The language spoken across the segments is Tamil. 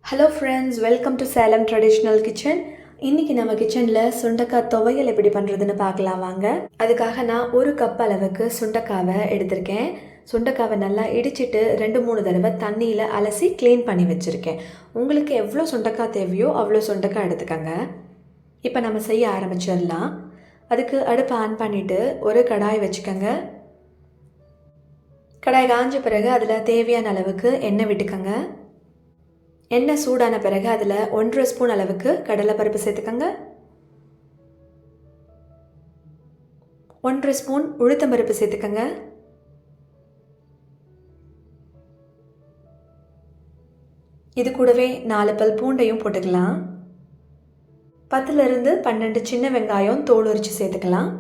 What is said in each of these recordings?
Hello friends, welcome to Salem Traditional Kitchen. இன்னைக்கு நம்ம கிச்சன்ல சுண்டக்காய் துவையல் எப்படி பண்றதுன்னு பார்க்கலாம் வாங்க. அதுக்காக நான் 1 கப் அளவுக்கு சுண்டக்காவை எடுத்திருக்கேன். சுண்டக்காவை நல்லா இடிச்சிட்டு 2-3 தடவை தண்ணியில் அலசி க்ளீன் பண்ணி வச்சுருக்கேன். உங்களுக்கு எவ்வளோ சுண்டக்காய் தேவையோ அவ்வளோ சுண்டக்காய் எடுத்துக்கங்க. இப்போ நம்ம செய்ய ஆரம்பிச்சிடலாம். அதுக்கு அடுப்பை ஆன் பண்ணிவிட்டு ஒரு கடாய் வச்சுக்கோங்க. கடாய் காஞ்ச பிறகு அதில் தேவையான அளவுக்கு எண்ணெய் விட்டுக்கோங்க. எண்ணெய் சூடான பிறகு அதில் 1.5 ஸ்பூன் அளவுக்கு கடலைப்பருப்பு சேர்த்துக்கோங்க. 1.5 ஸ்பூன் உளுத்தம்பருப்பு சேர்த்துக்கோங்க. இது கூடவே 4 பல் பூண்டையும் போட்டுக்கலாம். 10லிருந்து 12 சின்ன வெங்காயம் தோல் உரித்து சேர்த்துக்கலாம்.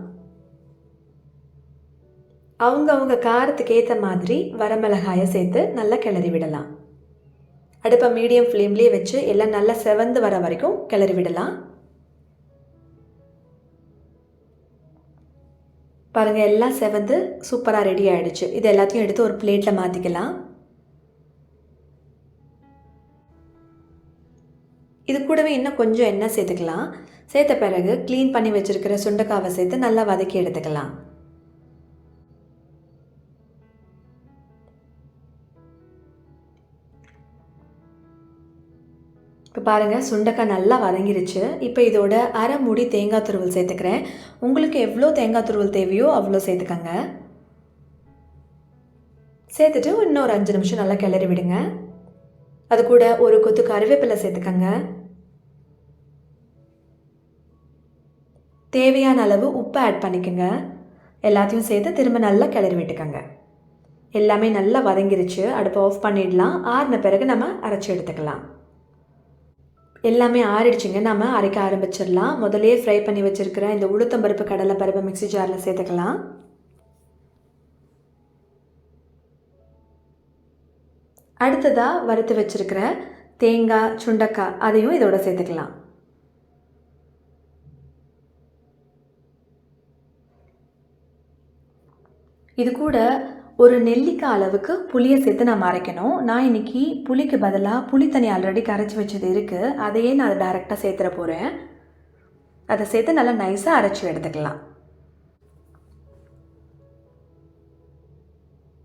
அவங்க காரத்துக்கு ஏற்ற மாதிரி வரமிளகாயை சேர்த்து நல்லா கிளறி விடலாம். அடுப்பை மீடியம் ஃப்ளேம்லேயே வச்சு எல்லாம் நல்லா செவந்து வர வரைக்கும் கிளறி விடலாம். பாருங்கள், எல்லாம் செவந்து சூப்பராக ரெடி ஆகிடுச்சு. இது எல்லாத்தையும் எடுத்து ஒரு பிளேட்டில் மாற்றிக்கலாம். இது கூடவே இன்னும் கொஞ்சம் எண்ணெய் சேர்த்துக்கலாம். சேர்த்த பிறகு க்ளீன் பண்ணி வச்சுருக்கிற சுண்டைக்காவை சேர்த்து நல்லா வதக்கி எடுத்துக்கலாம். இப்போ பாருங்கள், சுண்டைக்காய் நல்லா வதங்கிருச்சு. இப்போ இதோட அரை மூடி தேங்காய் துருவல் சேர்த்துக்கிறேன். உங்களுக்கு எவ்வளோ தேங்காய் துருவல் தேவையோ அவ்வளோ சேர்த்துக்கங்க. சேர்த்துட்டு இன்னொரு 5 நிமிஷம் நல்லா கிளறி விடுங்க. அது கூட ஒரு கொத்து கருவேப்பிலை சேர்த்துக்கங்க. தேவையான அளவு உப்பு ஆட் பண்ணிக்கோங்க. எல்லாத்தையும் சேர்த்து திரும்ப நல்லா கிளறி விட்டுக்கோங்க. எல்லாமே நல்லா வதங்கிருச்சு. அடுப்பை ஆஃப் பண்ணிடலாம். ஆறின பிறகு நம்ம அரைச்சி எடுத்துக்கலாம். எல்லாமே ஆறிடுச்சுங்க. நம்ம அரைக்க ஆரம்பிச்சிடலாம். முதலே ஃப்ரை பண்ணி வச்சுருக்கிற இந்த உளுத்தம்பருப்பு கடலைப்பருப்பு மிக்ஸி ஜாரில் சேர்த்துக்கலாம். அடுத்ததாக வறுத்து வச்சுருக்கிற தேங்காய் சுண்டைக்காய் அதையும் இதோட சேர்த்துக்கலாம். இது கூட ஒரு நெல்லிக்காய் அளவுக்கு புளியை சேர்த்து நம்ம அரைக்கணும். நான் இன்றைக்கி புளிக்கு பதிலாக புளி தண்ணி ஆல்ரெடி கரைச்சி வச்சது இருக்குது. அதையே நான் டைரெக்டாக சேர்த்துட போகிறேன். அதை சேர்த்து நல்லா நைஸாக அரைச்சி எடுத்துக்கலாம்.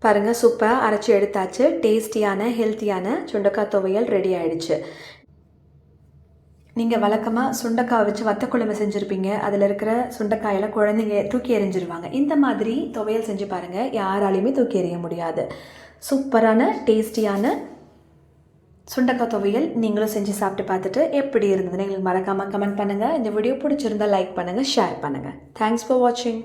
பாருங்கள், சூப்பராக அரைச்சி எடுத்தாச்சு. டேஸ்டியான ஹெல்த்தியான சுண்டைக்காய் துவையல் ரெடி ஆகிடுச்சு. நீங்கள் வழக்கமாக சுண்டைக்காய் வச்சு வத்த குழம்பு செஞ்சுருப்பீங்க. அதில் இருக்கிற சுண்டைக்காயெல்லாம் குழந்தைங்க தூக்கி எறிஞ்சிருவாங்க. இந்த மாதிரி துவையல் செஞ்சு பாருங்கள், யாராலையுமே தூக்கி எறிய முடியாது. சூப்பரான டேஸ்டியான சுண்டைக்காய் துவையல் நீங்களும் செஞ்சு சாப்பிட்டு பார்த்துட்டு எப்படி இருந்ததுன்னு எங்களுக்கு மறக்காமல் கமெண்ட் பண்ணுங்கள். இந்த வீடியோ பிடிச்சிருந்தால் லைக் பண்ணுங்கள், ஷேர் பண்ணுங்கள். தேங்க்ஸ் ஃபார் வாட்சிங்.